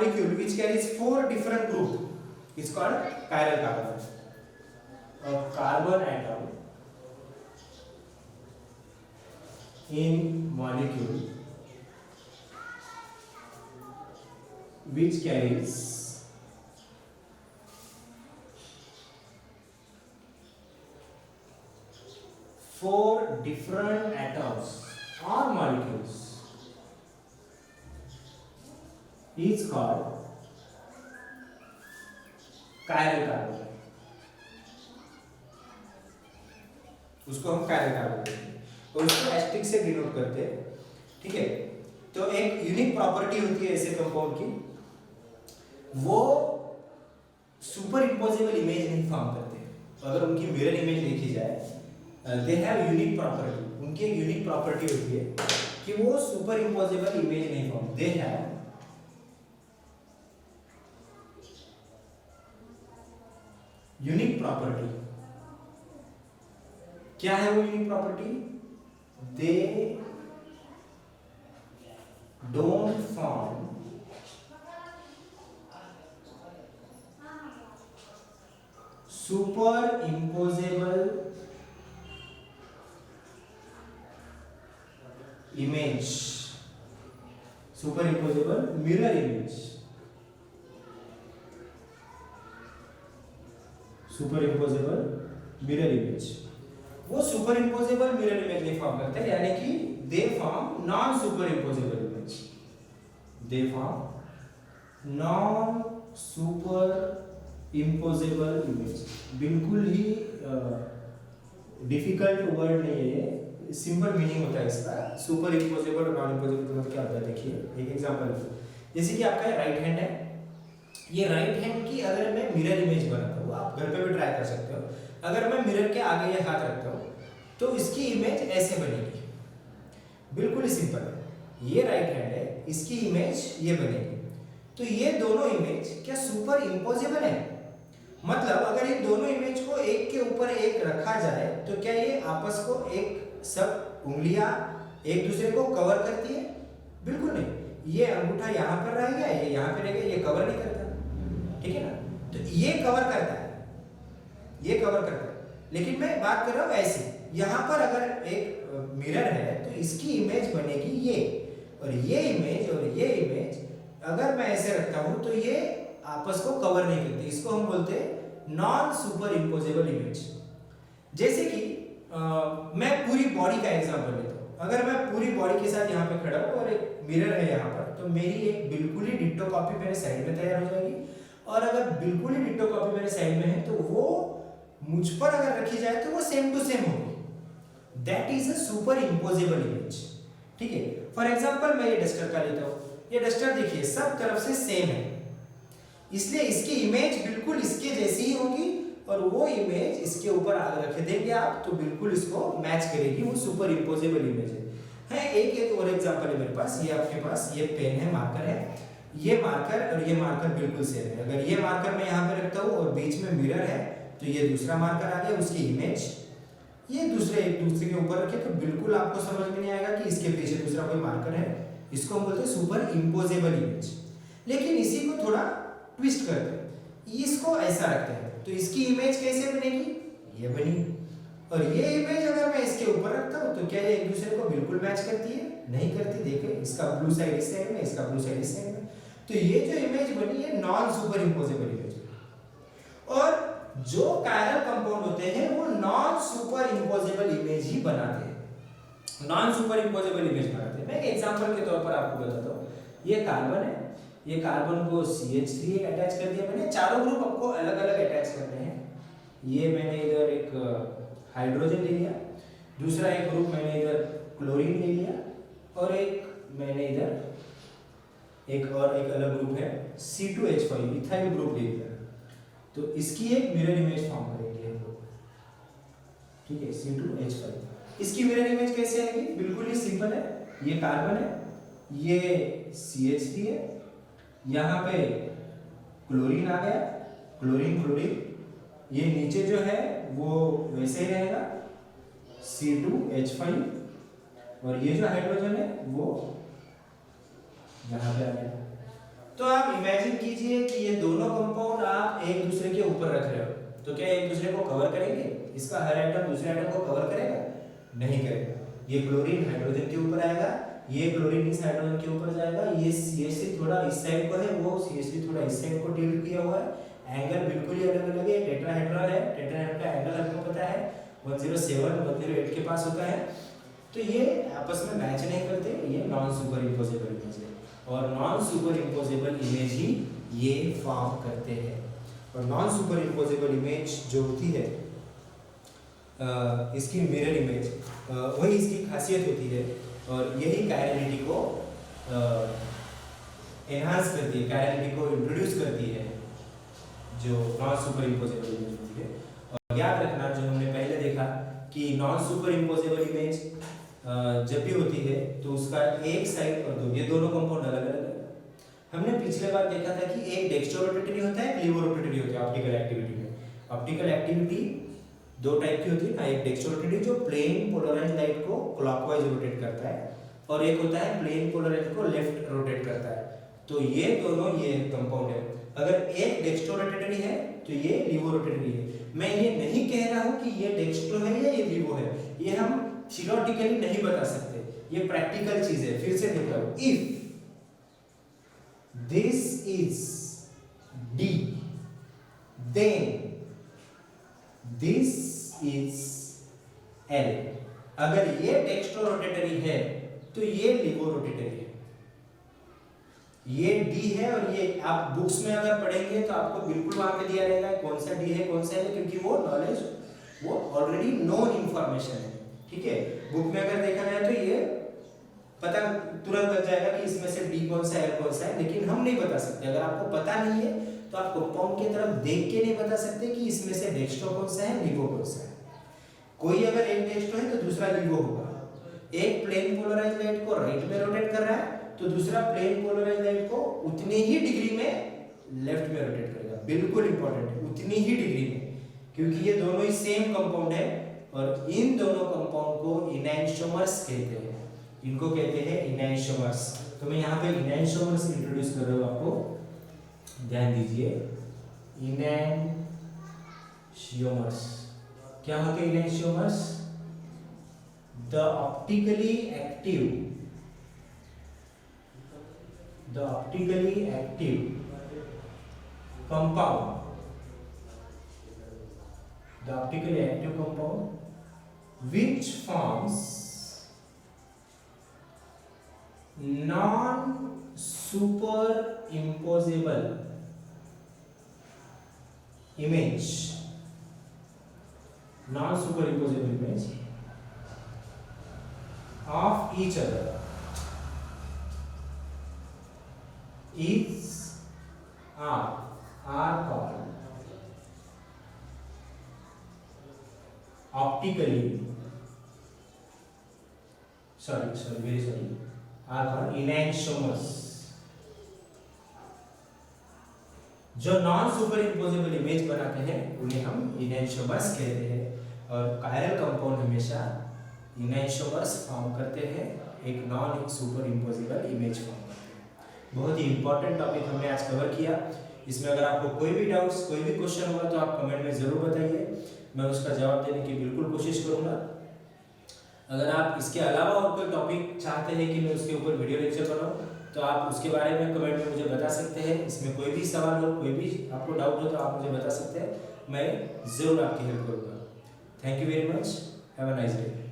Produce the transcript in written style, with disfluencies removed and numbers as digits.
molecule which carries 4 different group is called chiral carbon. A carbon atom in molecule which carries 4 different atoms or molecules is called chiral carbon. उसको हम chiral carbon बोलते हैं और उसको asterisk से denote करते हैं, ठीक है। तो एक यूनिक प्रॉपर्टी होती है ऐसे कंपाउंड की, वो सुपर इम्पोजेबल इमेज नहीं फॉर्म करते। अगर उनकी मिरर इमेज देखी जाए, दे हैव यूनिक प्रॉपर्टी, उनकी एक यूनिक प्रॉपर्टी होती है कि वो सुपर इम्पोजेबल इमेज नहीं form, they have unique property. क्या है वो unique property? They don't form super imposable image, super imposable mirror image, super imposable mirror image. वो सुपर इम्पोजेबल मिरर इमेज नहीं फॉर्म करते, यानी कि they form non super imposable image, they form non super imposable image. बिल्कुल ही difficult word नहीं है, simple meaning होता है इसका। सुपर इम्पोजेबल और नॉन इम्पोजेबल तो मतलब क्या होता है, देखिए एक एग्जांपल। जैसे कि आपका राइट हैंड है, ये राइट हैंड की अगर मैं मिरर इमेज बनाता हूँ, आप घर पे भी ट्राई कर सकते हो। अगर मैं मिरर के आगे ये हाथ रखता हूँ तो इसकी इमेज ऐसे बनेगी, बिल्कुल ही सिंपल है। ये राइट हैंड है, इसकी इमेज ये बनेगी। तो ये दोनों इमेज क्या सुपर इम्पोजेबल है? मतलब अगर इन दोनों इमेज को एक के ऊपर एक रखा जाए तो क्या ये आपस को एक सब उंगलियां एक दूसरे को कवर करती है? बिल्कुल नहीं। ये अंगूठा यहाँ पर रहेगा, ये यहाँ पे रहेगा, ये कवर नहीं करता, ठीक है ना। तो ये कवर करता है, ये कवर करता है, लेकिन मैं बात कर रहा हूँ ऐसे। यहाँ पर अगर एक मिरर है तो इसकी इमेज बनेगी ये, और ये इमेज और ये इमेज अगर मैं ऐसे रखता हूँ तो ये आपस को कवर नहीं करती। इसको हम बोलते हैं नॉन सुपर इम्पोजेबल इमेज। जैसे कि मैं पूरी बॉडी का एग्जांपल लेता हूँ। अगर मैं पूरी बॉडी के साथ यहाँ पे खड़ा हूँ और एक मिरर है यहाँ पर, तो मेरी एक बिल्कुल ही डिट्टो कॉपी मेरे साइड में तैयार हो जाएगी। और अगर बिल्कुल ही डिट्टो कॉपी मेरे साइड में है तो वो मुझ पर अगर रखी जाए तो वो सेम टू सेम होगी। That is a super imposable image, ठीक है। फॉर एग्जाम्पल मैं ये डस्टर का लेता हूँ। ये डस्टर देखिए सब तरफ से सेम है, इसलिए इसकी इमेज बिल्कुल इसके जैसी ही होगी, और वो इमेज इसके ऊपर आगे रख देंगे आप तो बिल्कुल इसको मैच करेगी, वो सुपर इम्पोजेबल इमेज है। एक और एग्जांपल है मेरे पास। ये आपके पास ये पेन है, मार्कर है, ये मार्कर और ये मार्कर बिल्कुल सेम है। अगर ये मार्कर मैं यहाँ पे रखता हूँ और बीच में मिरर है तो ये दूसरा मार्कर आ गया, उसकी इमेज ये दूसरे एक दूसरे के ऊपर रखे तो बिल्कुल आपको समझ में नहीं आएगा कि इसके पीछे दूसरा कोई मार्कर है। इसको हम बोलते हैं सुपर इम्पोजेबल इमेज। लेकिन इसी को थोड़ा ट्विस्ट करते हैं, इसको ऐसा रखते हैं तो इसकी इमेज कैसे बनेगी? ये बनी। और ये इमेज अगर मैं इसके ऊपर रखता हूँ तो क्या ये एक दूसरे को बिल्कुल मैच करती है? नहीं करती। देखिए इसका ब्लू साइड इस साइड में, इसका ब्लू साइड इस साइड में, तो ये जो इमेज बनी है नॉन सुपर इम्पोजेबल इमेज। और जो कायरल कंपाउंड होते हैं वो नॉन सुपर इम्पोजेबल इमेज ही बनाते हैं, नॉन सुपर इम्पोजेबल इमेज बनाते हैं। मैं एक एग्जांपल के तौर पर आपको बताता हूँ। ये कार्बन है, ये कार्बन को CH3 अटैच कर दिया मैंने। चारों ग्रुप आपको अलग अलग अटैच करने हैं। ये मैंने इधर एक हाइड्रोजन ले लिया, दूसरा एक ग्रुप मैंने इधर क्लोरीन ले लिया, और एक मैंने इधर एक और एक अलग ग्रुप है C2H5 इथाइल ग्रुप ले लिया। तो इसकी एक मिरर इमेज फॉर्म करेंगे हम लोग, ठीक है, C2H5। इसकी मिरर इमेज कैसे आएगी? बिल्कुल ही सिंपल है। ये कार्बन है, ये CH3 है, यहाँ पे क्लोरीन आ गया, क्लोरीन क्लोरीन, ये नीचे जो है वो वैसे ही रहेगा C2H5, और ये जो हाइड्रोजन है वो यहाँ पे आ गया। तो आप इमेजिन कीजिए कि ये दोनों कंपाउंड आप एक दूसरे के ऊपर रख रहे हो, तो क्या एक दूसरे को कवर करेंगे? इसका हर एटम दूसरे एटम को कवर करेगा? नहीं करेगा। ये क्लोरीन हाइड्रोजन के ऊपर आएगा, ये क्लोरीन इस हाइड्रोजन के ऊपर जाएगा, ये CH3 थोड़ा इस साइड को है, वो CH3 थोड़ा इस साइड को टिल्ट किया हुआ है, एंगल बिल्कुल ही अलग अलग है, टेट्राहेड्रल है, टेट्राहेड्रल का एंगल हमको पता है 107 108 के पास होता है, तो ये आपस में मैच नहीं करते, ये नॉन सुपर इम्पोजेबल इमेज है, और नॉन सुपर इम्पोजेबल इमेज ही ये फॉर्म करते हैं। और नॉन सुपर इम्पोजेबल इमेज जो होती है इसकी मिरर इमेज, वही इसकी खासियत होती है, और यही कायरलिटी को एनहांस करती है, कायरलिटी को इंट्रोड्यूस करती है, जो नॉन सुपर इम्पोजेबल इमेज होती है। और याद रखना, जो हमने पहले देखा कि नॉन सुपर इम्पोजेबल इमेज जब भी होती है तो उसका एक साइड और दो, ये दोनों कंपाउंड अलग अलग है। हमने पिछले बार देखा था कि एक डेक्स्ट्रोरोटेटरी होता है, लीवोरोटेटरी होता है ऑप्टिकल एक्टिविटी में। ऑप्टिकल एक्टिविटी दो टाइप की होती है ना, एक डेक्स्ट्रोरोटेटरी जो प्लेन पोलराइज्ड लाइट को क्लॉकवाइज रोटेट करता है, और एक होता है प्लेन पोलराइज्ड को लेफ्ट रोटेट करता है। तो ये दोनों ये कंपाउंड है। अगर एक डेक्स्ट्रोरोटेटरी है तो ये लीवोरोटेटरी है। मैं ये नहीं कह रहा हूं कि ये डेक्स्ट्रो है या ये लीवो है, ये हम थियोरेटिकली नहीं बता सकते, ये प्रैक्टिकल चीज है। फिर से देख रहा हूं, if this is D, then this is L। अगर ये डेक्स्ट्रोरोटेटरी है तो ये लीवोरोटेटरी है। ये D है, और ये आप बुक्स में अगर पढ़ेंगे तो आपको बिल्कुल वहां पे दिया रहेगा कौन सा D है कौन सा L है, क्योंकि वो नॉलेज, वो ऑलरेडी नोन इंफॉर्मेशन है। ठीक है, बुक में अगर देखा जाए तो ये पता तुरंत लग जाएगा कि इसमें से डी कौन सा है कौन सा है, लेकिन हम नहीं बता सकते। अगर आपको पता नहीं है तो आप कंपाउंड की तरफ देख के नहीं बता सकते कि इसमें से डेक्स्ट्रो कौन सा है, लीवो कौन सा है। कोई अगर एक डेक्स्ट्रो है तो दूसरा लीवो होगा। एक प्लेन पोलराइज्ड लाइट को राइट में रोटेट कर रहा है तो दूसरा प्लेन पोलराइज्ड लाइट को उतनी ही डिग्री में लेफ्ट में रोटेट करेगा। बिल्कुल इंपॉर्टेंट है, उतनी ही डिग्री में, क्योंकि ये दोनों ही सेम कंपाउंड है, और इन दोनों कंपाउंड को इनैंशोमर्स कहते हैं। इनको कहते हैं इनैंशोमर्स। तो मैं यहाँ पे इनैंशोमर्स इंट्रोड्यूस कर रहा हूँ, आपको ध्यान दीजिए। इनैंशियोमर्स क्या होते हैं? Enantiomers the optically active compound, the optically active compound which forms non superimposable image of each other are called are called enantiomers। जो नॉन सुपर इम्पोजेबल इमेज बनाते हैं उन्हें हम इनैंशियोमर्स कहते हैं, और कायरल कंपाउंड हमेशा इनैंशियोमर्स फॉर्म करते हैं, एक non super imposable image form करते हैं। बहुत ही इंपॉर्टेंट टॉपिक हमने आज कवर किया। इसमें अगर आपको कोई भी डाउट्स, कोई भी क्वेश्चन होगा तो आप कमेंट में ज़रूर बताइए, मैं उसका जवाब देने की बिल्कुल कोशिश करूँगा। अगर आप इसके अलावा और कोई टॉपिक चाहते हैं कि मैं उसके ऊपर वीडियो लेक्चर बनाऊँ तो आप उसके बारे में कमेंट में मुझे बता सकते हैं। इसमें कोई भी सवाल हो, कोई भी आपको डाउट हो तो आप मुझे बता सकते हैं, मैं ज़रूर आपकी हेल्प करूँगा। Thank you very much, have a nice day.